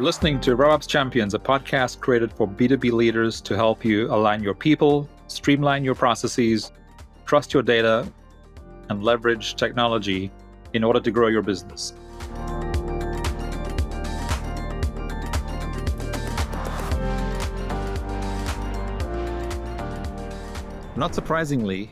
You're listening to RevOps Champions, a podcast created for B2B leaders to help you align your people, streamline your processes, trust your data, and leverage technology in order to grow your business. Not surprisingly,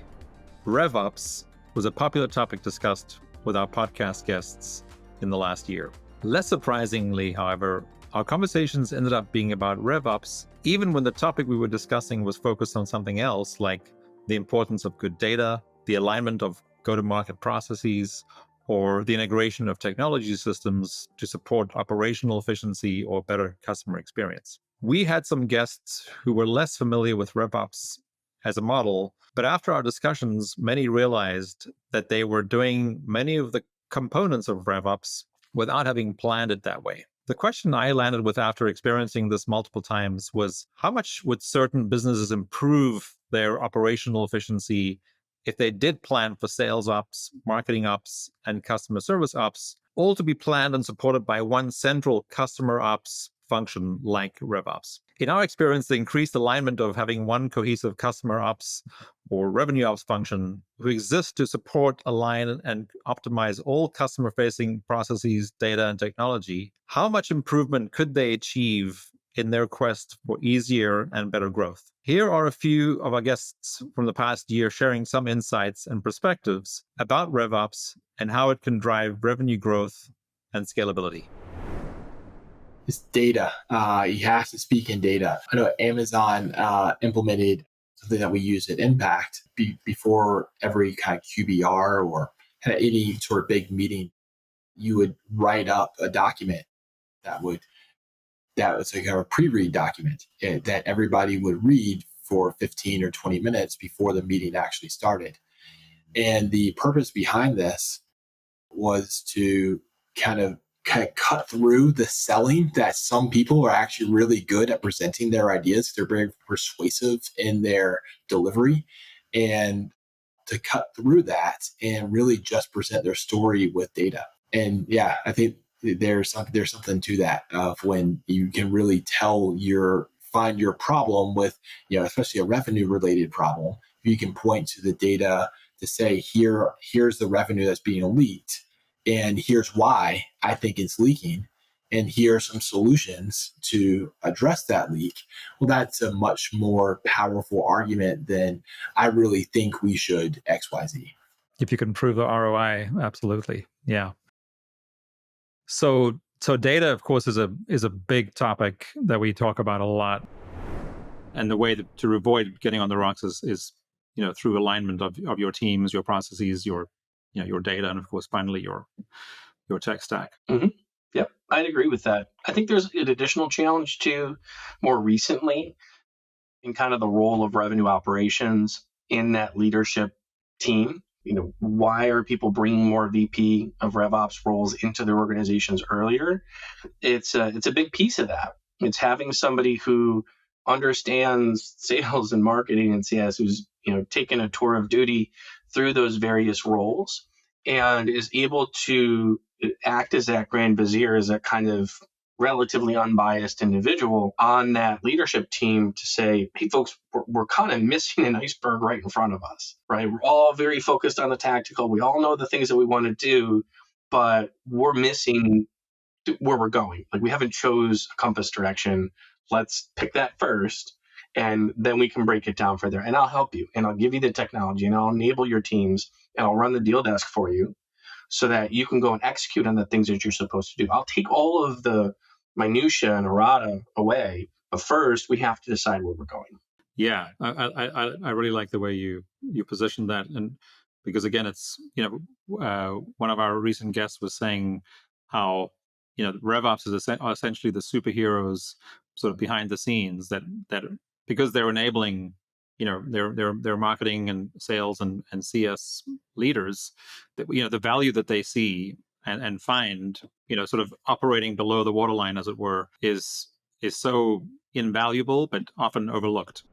RevOps was a popular topic discussed with our podcast guests in the last year. Less surprisingly, however, our conversations ended up being about RevOps, even when the topic we were discussing was focused on something else, like the importance of good data, the alignment of go-to-market processes, or the integration of technology systems to support operational efficiency or better customer experience. We had some guests who were less familiar with RevOps as a model, but after our discussions, many realized that they were doing many of the components of RevOps without having planned it that way. The question I landed with after experiencing this multiple times was, how much would certain businesses improve their operational efficiency if they did plan for sales ops, marketing ops, and customer service ops, all to be planned and supported by one central customer ops function like RevOps? In our experience, the increased alignment of having one cohesive customer ops or revenue ops function who exists to support, align, and optimize all customer-facing processes, data, and technology, how much improvement could they achieve in their quest for easier and better growth? Here are a few of our guests from the past year sharing some insights and perspectives about RevOps and how it can drive revenue growth and scalability. It's data. You have to speak in data. I know Amazon implemented something that we use at Impact before every kind of QBR or kind of any sort of big meeting. You would write up a document that was like a pre-read document that everybody would read for 15 or 20 minutes before the meeting actually started. And the purpose behind this was to kind of cut through the selling that some people are actually really good at presenting their ideas. They're very persuasive in their delivery, and to cut through that and really just present their story with data. And yeah, I think there's something to that of when you can really find your problem with, especially a revenue related problem. You can point to the data to say, here's the revenue that's being leaked, and here's why I think it's leaking, and here are some solutions to address that leak. Well, that's a much more powerful argument than I really think we should XYZ. If you can prove the ROI, absolutely. Yeah. So data, of course, is a big topic that we talk about a lot. And the way to avoid getting on the rocks is through alignment of your teams, your processes, your data, and of course, finally your tech stack. Mm-hmm. Yep, I'd agree with that. I think there's an additional challenge too, more recently, in kind of the role of revenue operations in that leadership team. Why are people bringing more VP of RevOps roles into their organizations earlier? It's a big piece of that. It's having somebody who understands sales and marketing and CS, who's taken a tour of duty through those various roles and is able to act as that grand vizier, as that kind of relatively unbiased individual on that leadership team to say, hey, folks, we're kind of missing an iceberg right in front of us, right? We're all very focused on the tactical. We all know the things that we want to do, but we're missing where we're going. Like, we haven't chose a compass direction. Let's pick that first, and then we can break it down further. And I'll help you, and I'll give you the technology, and I'll enable your teams, and I'll run the deal desk for you so that you can go and execute on the things that you're supposed to do. I'll take all of the minutia and errata away, but first we have to decide where we're going. Yeah, I really like the way you position that, and because again, it's one of our recent guests was saying how RevOps is essentially the superheroes sort of behind the scenes that because they're enabling their marketing and sales and CS leaders, that the value that they see and find sort of operating below the waterline, as it were, is so invaluable but often overlooked.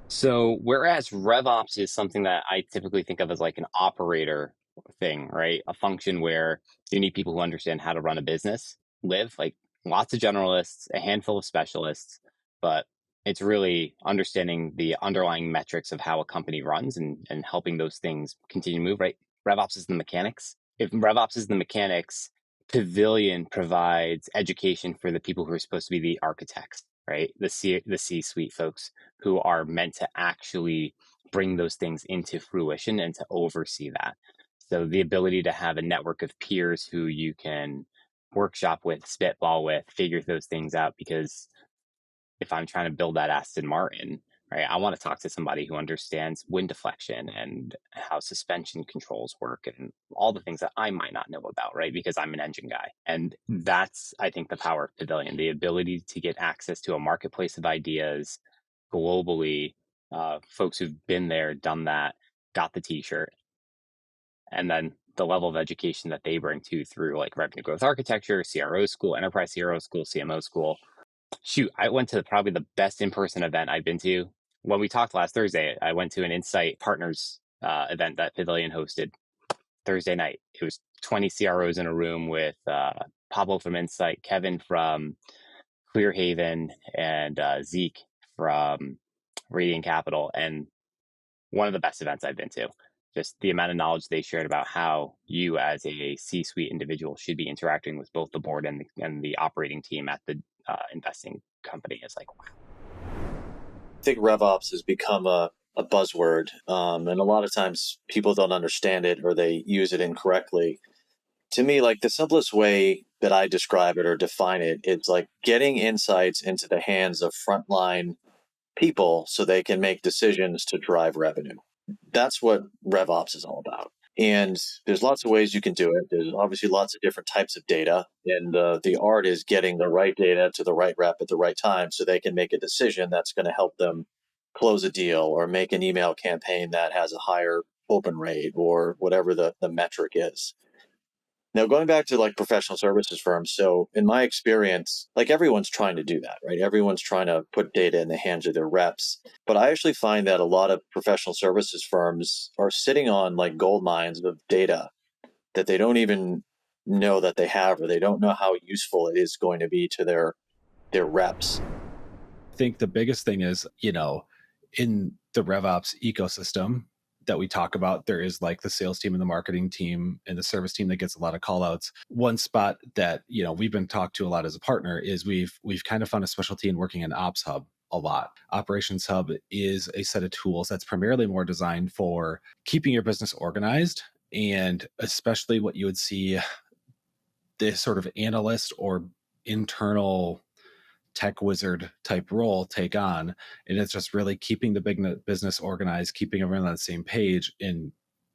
So whereas RevOps is something that I typically think of as like an operator thing, right? A function where you need people who understand how to run a business. live. Like lots of generalists, a handful of specialists, but it's really understanding the underlying metrics of how a company runs and helping those things continue to move, right? RevOps is the mechanics. If RevOps is the mechanics, Pavilion provides education for the people who are supposed to be the architects, right? The C-suite folks who are meant to actually bring those things into fruition and to oversee that. So the ability to have a network of peers who you can workshop with, spitball with, figure those things out, because if I'm trying to build that Aston Martin, right, I want to talk to somebody who understands wind deflection and how suspension controls work and all the things that I might not know about, right? Because I'm an engine guy. And that's, I think, the power of Pavilion, the ability to get access to a marketplace of ideas globally, folks who've been there, done that, got the t-shirt, and then the level of education that they bring to through like revenue growth architecture, CRO school, enterprise CRO school, CMO school. Shoot, I went to probably the best in-person event I've been to. When we talked last Thursday, I went to an Insight Partners event that Pavilion hosted Thursday night. It was 20 CROs in a room with Pablo from Insight, Kevin from Clearhaven, and Zeke from Radiant Capital. And one of the best events I've been to. Just the amount of knowledge they shared about how you as a C-suite individual should be interacting with both the board and the operating team at the investing company is like, wow. I think RevOps has become a buzzword, and a lot of times people don't understand it or they use it incorrectly. To me, like the simplest way that I describe it or define it, it's like getting insights into the hands of frontline people so they can make decisions to drive revenue. That's what RevOps is all about. And there's lots of ways you can do it. There's obviously lots of different types of data. And the art is getting the right data to the right rep at the right time so they can make a decision that's going to help them close a deal or make an email campaign that has a higher open rate or whatever the metric is. Now, going back to like professional services firms, so in my experience, like everyone's trying to do that, right? Everyone's trying to put data in the hands of their reps. But I actually find that a lot of professional services firms are sitting on like gold mines of data that they don't even know that they have, or they don't know how useful it is going to be to their reps. I think the biggest thing is, in the RevOps ecosystem that we talk about, there is like the sales team and the marketing team and the service team that gets a lot of call outs. One spot that, we've been talked to a lot as a partner is we've kind of found a specialty in working in Ops Hub a lot. Operations Hub is a set of tools that's primarily more designed for keeping your business organized, and especially what you would see this sort of analyst or internal tech wizard type role take on. And it's just really keeping the big business organized, keeping everyone on the same page, and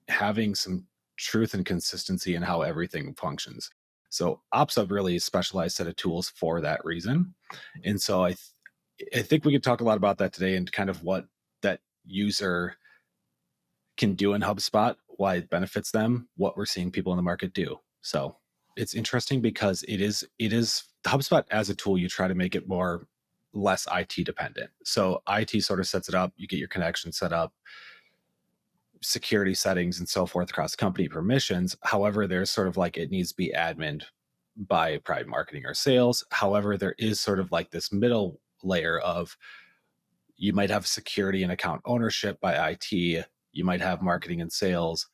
having some truth and consistency in how everything functions. So Ops Hub really is a specialized set of tools for that reason. And so I think we could talk a lot about that today and kind of what that user can do in HubSpot, why it benefits them, what we're seeing people in the market do. So it's interesting because it is HubSpot as a tool, you try to make it less IT dependent. So IT sort of sets it up, you get your connection set up, security settings and so forth across company permissions. However, there's sort of like it needs to be admined by private marketing or sales. However, there is sort of like this middle layer of you might have security and account ownership by IT, you might have marketing and sales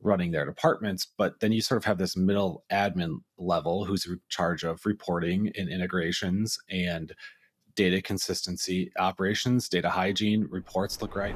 running their departments, but then you sort of have this middle admin level who's in charge of reporting and integrations and data consistency, operations, data hygiene, reports look right.